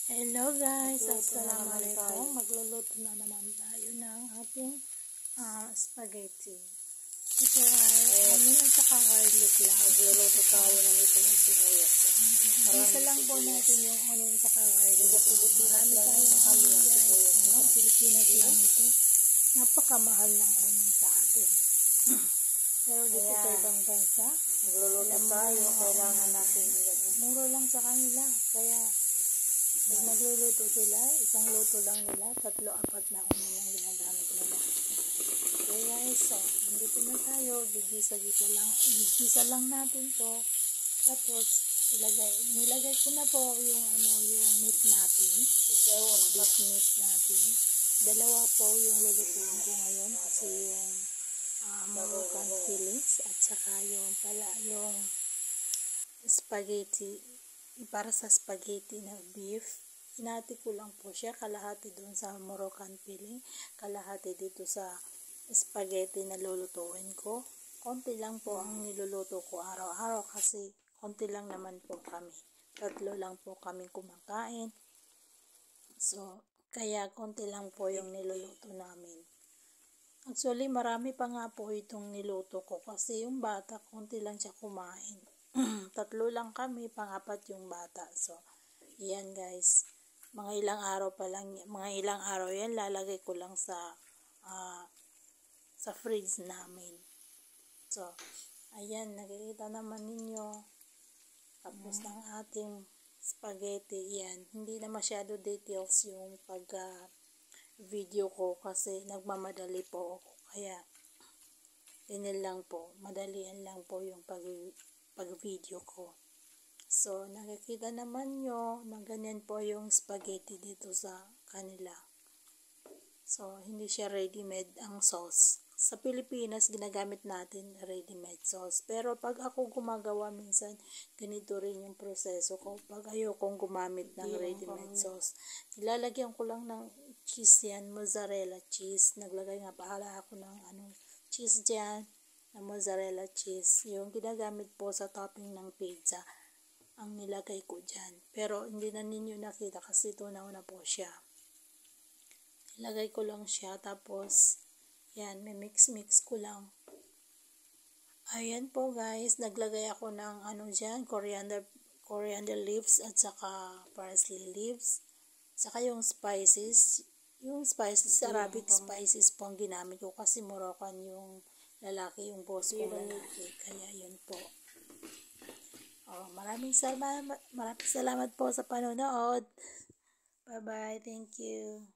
Hello guys, assalamualaikum. Magluluto na naman tayo ng ating spaghetti. Ito ay onion at saka garlic lang. Magluluto tayo ng ito ng sibuyas. Isa lang po natin yung onion at saka garlic. Marami tayong onion guys. Sa Pilipinas lang ito. Napakamahal ng onion sa atin. Pero dito sa ibang bansa, Magluluto tayo, kailangan natin mura lang sa kanila. Kaya pag magluluto sila, isang luto lang nila, 3-4 na onion lang ginagamit nila. Okay guys, so nandito na tayo, gigisa lang natin to. Tapos nilagay ko na po yung yung meat natin, beef meat natin. Dalawa po yung lulutuin ko ngayon kasi yung Moroccan fillings at saka yung spaghetti. Para sa spaghetti na beef, hinati ko lang po siya, kalahati doon sa Moroccan filling, kalahati dito sa spaghetti na lulutuin ko. Konti lang po ang niluluto ko araw-araw kasi konti lang naman po kami. 3 lang po kami kumakain. So, kaya konti lang po yung niluluto namin. Actually, marami pa nga po itong niluto ko kasi yung bata, konti lang siya kumain. 3 lang kami, 4 yung bata. So, yan guys. Mga ilang araw yan, lalagay ko lang sa fridge namin. So, ayan, nakikita naman ninyo. Tapos ng ating spaghetti, yan. Hindi na masyado details yung video ko kasi nagmamadali po ako. Kaya, ganyan lang po. Madalian lang po yung pag-video ko. So, nakikita naman nyo na ganyan po yung spaghetti dito sa kanila. So, hindi siya ready-made ang sauce. Sa Pilipinas, ginagamit natin ready-made sauce. Pero pag ako gumagawa minsan, ganito rin yung proseso ko. Pag ayokong gumamit ng ready-made sauce, nilalagyan ko lang ng cheese yan, mozzarella cheese. Naglagay nga pahala ako ng cheese dyan, na mozzarella cheese. Yung ginagamit po sa topping ng pizza, ang nilagay ko dyan. Pero hindi na ninyo nakita kasi tunaw na po siya. Nilagay ko lang siya, tapos yan, may mix ko lang. Ayan po guys, naglagay ako ng dyan, coriander leaves at saka parsley leaves. Saka yung spices, Arabic spices po ang ginamit ko kasi Moroccan yung lalaki, yung boss ko lalaki. Kaya yun po. Maraming salamat po sa panonood. Bye-bye. Thank you.